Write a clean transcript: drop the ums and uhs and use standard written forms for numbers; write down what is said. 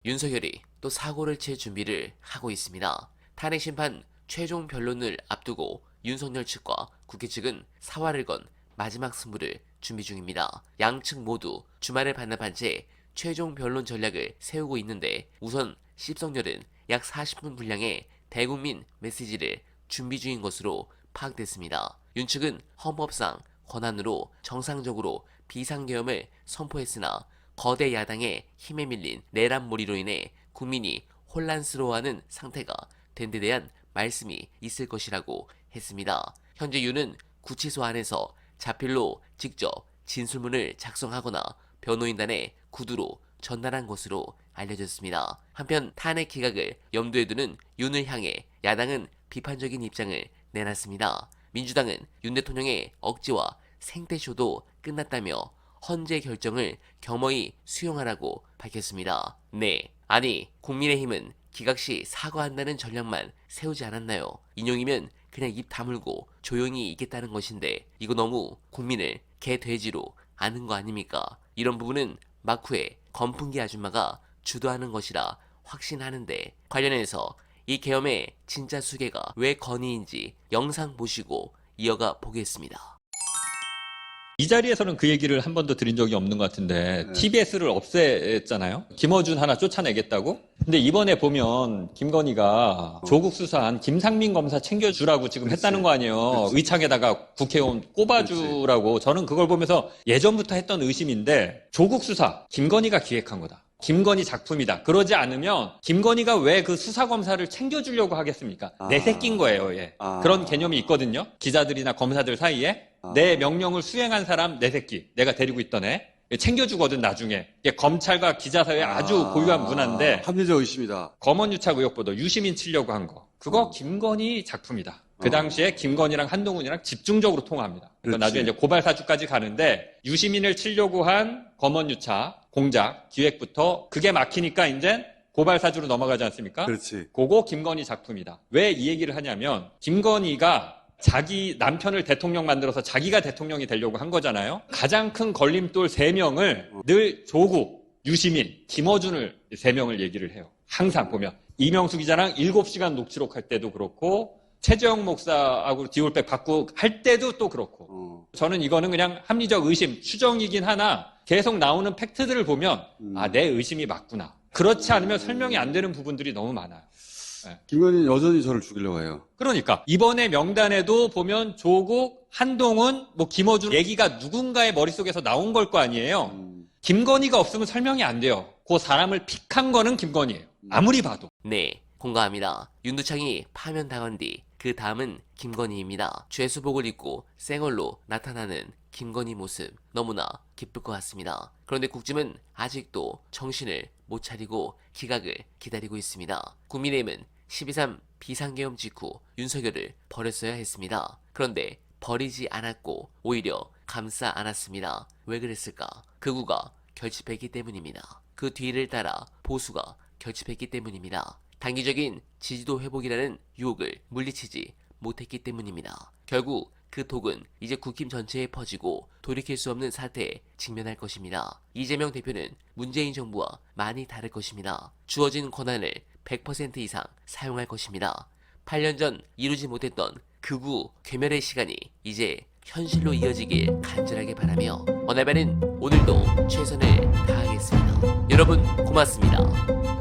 윤석열이 또 사고를 칠 준비를 하고 있습니다. 탄핵 심판 최종 변론을 앞두고 윤석열 측과 국회 측은 사활을 건 마지막 승부를 준비 중입니다. 양측 모두 주말을 반납한 채 최종 변론 전략을 세우고 있는데 우선 씹석열은 약 40분 분량의 대국민 메시지를 준비 중인 것으로 파악됐습니다. 윤 측은 헌법상 권한으로 정상적으로 비상계엄을 선포했으나 거대 야당의 힘에 밀린 내란몰이로 인해 국민이 혼란스러워하는 상태가 된 데 대한 말씀이 있을 것이라고 했습니다. 현재 윤은 구치소 안에서 자필로 직접 진술문을 작성하거나 변호인단에 구두로 전달한 것으로 알려졌습니다. 한편 탄핵 기각을 염두에 두는 윤을 향해 야당은 비판적인 입장을 내놨습니다. 민주당은 윤 대통령의 억지와 생떼쇼도 끝났다며 헌재 결정을 겸허히 수용하라고 밝혔습니다. 네, 아니 국민의힘은 기각 시 사과한다는 전략만 세우지 않았나요? 인용이면 그냥 입 다물고 조용히 있겠다는 것인데 이거 너무 국민을 개돼지로 아는 거 아닙니까? 이런 부분은 막후에 건풍기 아줌마가 주도하는 것이라 확신하는데 관련해서 이 계엄의 진짜 수계가 왜 건의인지 영상 보시고 이어가 보겠습니다. 이 자리에서는 그 얘기를 한 번도 드린 적이 없는 것 같은데 네. TBS를 없앴잖아요. 김어준 하나 쫓아내겠다고. 근데 이번에 보면 김건희가 조국 수사한 김상민 검사 챙겨주라고 지금 그렇지. 했다는 거 아니에요. 그렇지. 의창에다가 국회의원 꼽아주라고. 저는 그걸 보면서 예전부터 했던 의심인데 조국 수사 김건희가 기획한 거다. 김건희 작품이다. 그러지 않으면 김건희가 왜 그 수사검사를 챙겨주려고 하겠습니까? 내 새끼인 거예요. 예. 그런 개념이 있거든요. 기자들이나 검사들 사이에. 내 명령을 수행한 사람 내 새끼. 내가 데리고 있던 애. 챙겨주거든 나중에. 이게 검찰과 기자 사이에 아주 고유한 문화인데 합리적 의심이다. 검언유착 의혹보다 유시민 치려고 한 거. 그거 김건희 작품이다. 그 당시에 김건희랑 한동훈이랑 집중적으로 통화합니다. 그러니까 그렇지. 나중에 이제 고발 사주까지 가는데 유시민을 치려고 한 검언유착, 공작, 기획부터 그게 막히니까 이제 고발 사주로 넘어가지 않습니까? 그렇지. 그거 김건희 작품이다. 왜 이 얘기를 하냐면 김건희가 자기 남편을 대통령 만들어서 자기가 대통령이 되려고 한 거잖아요. 가장 큰 걸림돌 3명을 늘 조국, 유시민, 김어준을 3명을 얘기를 해요. 항상 보면 이명수 기자랑 7시간 녹취록할 때도 그렇고 최재형 목사하고 디올백 받고 할 때도 또 그렇고 저는 이거는 그냥 합리적 의심, 추정이긴 하나 계속 나오는 팩트들을 보면 아, 내 의심이 맞구나. 그렇지 않으면 설명이 안 되는 부분들이 너무 많아요. 김건희는 여전히 저를 죽이려고 해요. 그러니까 이번에 명단에도 보면 조국, 한동훈, 뭐 김어준 얘기가 누군가의 머릿속에서 나온 걸 거 아니에요. 김건희가 없으면 설명이 안 돼요. 그 사람을 픽한 거는 김건희예요. 아무리 봐도. 네, 공감합니다. 윤두창이 파면당한 뒤 그 다음은 김건희입니다. 죄수복을 입고 쌩얼로 나타나는 김건희 모습 너무나 기쁠 것 같습니다. 그런데 국짐은 아직도 정신을 못 차리고 기각을 기다리고 있습니다. 국민의힘은 12.3 비상계엄 직후 윤석열을 버렸어야 했습니다. 그런데 버리지 않았고 오히려 감싸 안았습니다. 왜 그랬을까? 극우가 결집했기 때문입니다. 그 뒤를 따라 보수가 결집했기 때문입니다. 단기적인 지지도 회복이라는 유혹을 물리치지 못했기 때문입니다. 결국 그 독은 이제 국힘 전체에 퍼지고 돌이킬 수 없는 사태에 직면할 것입니다. 이재명 대표는 문재인 정부와 많이 다를 것입니다. 주어진 권한을 100% 이상 사용할 것입니다. 8년 전 이루지 못했던 극우 괴멸의 시간이 이제 현실로 이어지길 간절하게 바라며 어날바는 오늘도 최선을 다하겠습니다. 여러분 고맙습니다.